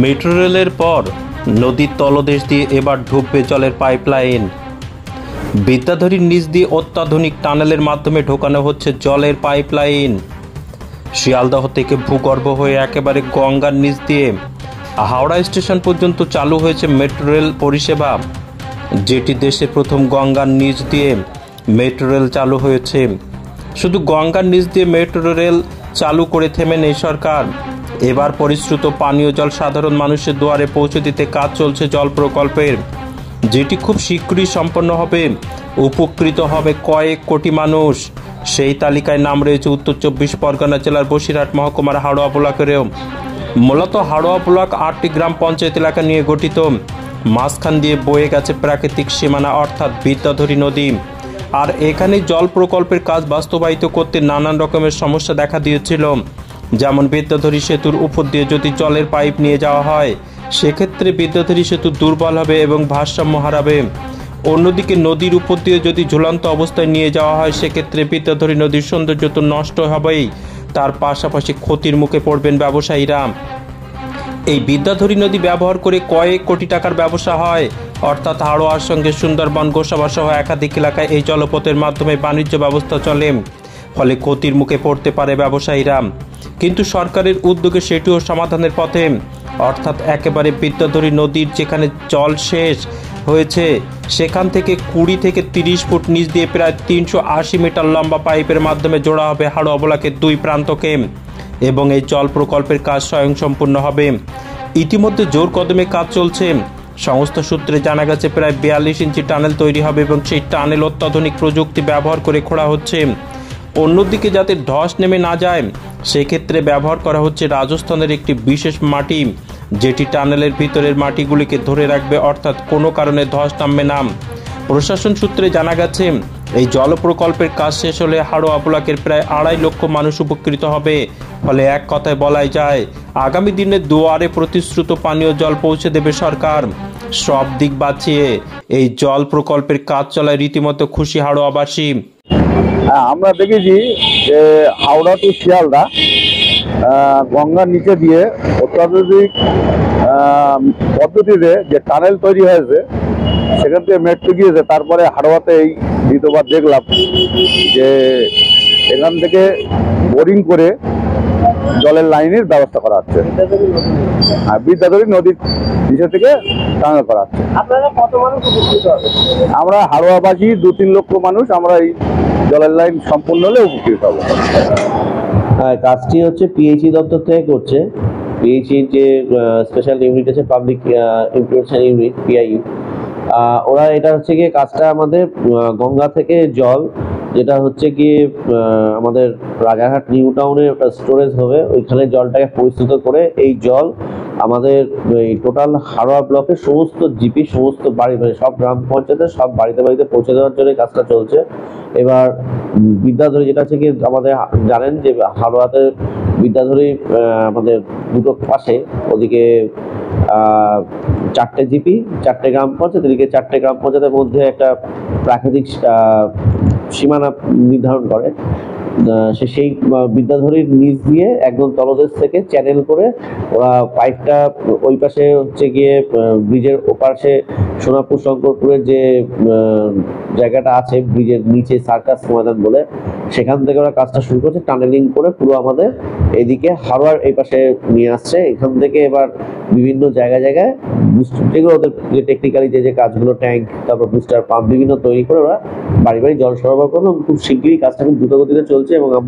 Metro রেলের পর নদীর তলদেশ দিয়ে এবার ঢুকবে জলের পাইপলাইন। বিদ্যাধরীর নিচ দিয়ে অত্যাধুনিক টানেলের মাধ্যমে ঢোকানো হচ্ছে জলের পাইপলাইন। শিয়ালদহ থেকে ভূগর্ভ হয়ে একেবারে গঙ্গার নিচ দিয়ে হাওড়া স্টেশন পর্যন্ত চালু হয়েছে মেট্রো রেল পরিষেবা, যেটি দেশের প্রথম গঙ্গার নিচ দিয়ে মেট্রো রেল চালু হয়েছে। শুধু গঙ্গার নিচ দিয়ে মেট্রো রেল চালু করে থেমে নেই সরকার। এবার পরিশ্রুত পানীয় জল সাধারণ মানুষের দুয়ারে পৌঁছে দিতে কাজ চলছে জল প্রকল্পের, যেটি খুব শীঘ্রই সম্পন্ন হবে। উপকৃত হবে কয়েক কোটি মানুষ। সেই তালিকায় নাম রয়েছে উত্তর 24 পরগনা জেলার বসিরহাট মহকুমার হাড়োয়া ব্লকেরও। মূলত হাড়োয়া ব্লক 8টি গ্রাম পঞ্চায়েত এলাকা নিয়ে গঠিত। মাঝখান দিয়ে বয়ে গেছে প্রাকৃতিক সীমানা অর্থাৎ বিদ্যাধরী নদী। আর এখানে জল প্রকল্পের কাজ বাস্তবায়িত করতে নানান রকমের সমস্যা দেখা দিয়েছিল। যেমন বিদ্যাধরী সেতুর উপর দিয়ে যদি জলের পাইপ নিয়ে যাওয়া হয়, সেক্ষেত্রে বিদ্যাধরী সেতু দুর্বল হবে এবং ভারসাম্য হারাবে। অন্যদিকে নদীর উপর দিয়ে যদি ঝুলন্ত অবস্থায় নিয়ে যাওয়া হয়, সেক্ষেত্রে বিদ্যাধরী নদীর সৌন্দর্য তো নষ্ট হবেই, তার পাশাপাশি ক্ষতির মুখে পড়বেন ব্যবসায়ীরা। এই বিদ্যাধরী নদী ব্যবহার করে কয়েক কোটি টাকার ব্যবসা হয়, অর্থাৎ হাড়োয়ার সঙ্গে সুন্দরবন, গোসাবা সহ একাধিক এলাকায় এই জলপথের মাধ্যমে বাণিজ্য ব্যবস্থা চলে। ফলে ক্ষতির মুখে পড়তে পারে ব্যবসায়ীরা। কিন্তু সরকারের উদ্যোগে সেটিও সমাধানের পথে, অর্থাৎ একেবারে বিদ্যাধরী নদীর যেখানে জল শেষ হয়েছে, সেখান থেকে 20 থেকে 30 ফুট নিচ দিয়ে প্রায় 380 মিটার লম্বা পাইপের মাধ্যমে জোড়া হবে হাড়োয়া ব্লকের দুই প্রান্তকে, এবং এই জল প্রকল্পের কাজ স্বয়ংসম্পূর্ণ হবে। ইতিমধ্যে জোর কদমে কাজ চলছে। সংস্থা সূত্রে জানা গেছে প্রায় 42 ইঞ্চি টানেল তৈরি হবে এবং সেই টানেল অত্যাধুনিক প্রযুক্তি ব্যবহার করে খোঁড়া হচ্ছে। অন্যদিকে যাতে ধস নেমে না যায়, সেক্ষেত্রে ব্যবহার করা হচ্ছে রাজস্থানের একটি বিশেষ মাটি, যেটি টানেলের ভিতরের মাটিগুলিকে ধরে রাখবে, অর্থাৎ কোনো কারণে ধস নামবে না। প্রশাসন সূত্রে জানা গেছে এই জল প্রকল্পের কাজ শেষ হলে হাড়োয়া ব্লকের প্রায় 2.5 লক্ষ মানুষ উপকৃত হবে। ফলে এক কথায় বলাই যায়, আগামী দিনে দুয়ারে প্রতিশ্রুত পানীয় জল পৌঁছে দেবে সরকার। সব দিক বাঁচিয়ে এই জল প্রকল্পের কাজ চলায় রীতিমতো খুশি হাড়োয়াবাসী। আমরা দেখেছি যে হাওড়া টু শিয়ালদা গঙ্গার নিচে দিয়ে অত্যাধুনিক পদ্ধতিতে যে টানেল তৈরি হয়েছে, সেখান থেকে মেট্রো গিয়েছে। তারপরে হাড়োয়াতে এই দ্বিতীয়বার দেখলাম যে এখান থেকে বোরিং করে জলের লাইনের ব্যবস্থা করা হচ্ছে, আর বিদ্যাধরী নদীর নিচে থেকে টানেল করা হচ্ছে। আপনারা কত মানুষ উপকৃত হবে? আমরা হাড়োয়াবাসী 2-3 লক্ষ মানুষ আমরা এই জলের লাইন সম্পূর্ণ হলে উপকৃত হবো। কাজটি হচ্ছে পিএইচই দপ্তর থেকে করছে। পিএইচির যে স্পেশাল ইউনিট আছে, পাবলিক ইমপ্লিমেন্টেশন ইউনিট, পিআইইউ, ওরা এটা হচ্ছে গিয়ে কাজটা আমাদের গঙ্গা থেকে জল, যেটা হচ্ছে গিয়ে আমাদের রাজারহাট নিউ টাউনে স্টোরেজ হবে, ওইখানে জলটাকে পরিস্রুত করে এই জল আমাদের এই টোটাল হাড়োয়া ব্লকের সমস্ত জিপি, সমস্ত বাড়ি, মানে সব গ্রাম পঞ্চায়েতের সব বাড়িতে বাড়িতে পৌঁছে দেওয়ার জন্য কাজটা চলছে। এবার বিদ্যাধরী যেটা হচ্ছে কি, আমাদের জানেন যে হাড়োয়াতে বিদ্যাধরী আমাদের দুটো পাশে, ওদিকে 4টে জিপি, 4টে গ্রাম পঞ্চায়েত, এদিকে 4টে গ্রাম পঞ্চায়েতের মধ্যে একটা প্রাকৃতিক সীমানা নির্ধারণ করে। সেই বিদ্যাধরীর নিচ দিয়ে একদম তলদেশ থেকে চ্যানেল করে ওরা পাইপটা ওই পাশে হচ্ছে গিয়ে ব্রিজের ওপাশে সোনাপুর শঙ্করপুরের যে জায়গাটা আছে ব্রিজের নিচে, সার্কাস ময়দান বলে, সেখান থেকে ওরা কাজটা শুরু করছে। টানেলিং করে পুরো আমাদের এইদিকে হাড়োয়ার এই পাশে নিয়ে আসছে। এখান থেকে এবার বিভিন্ন জায়গায় জায়গায় যেগুলো ওদের যে টেকনিক্যালি যে কাজগুলো, ট্যাঙ্ক, তারপর বুস্টার পাম্প বিভিন্ন তৈরি করে ওরা বাড়ি বাড়ি জল সরবরাহ করবে। খুব শীঘ্রই কাজটা খুব দ্রুতগতিতে চলছে এবং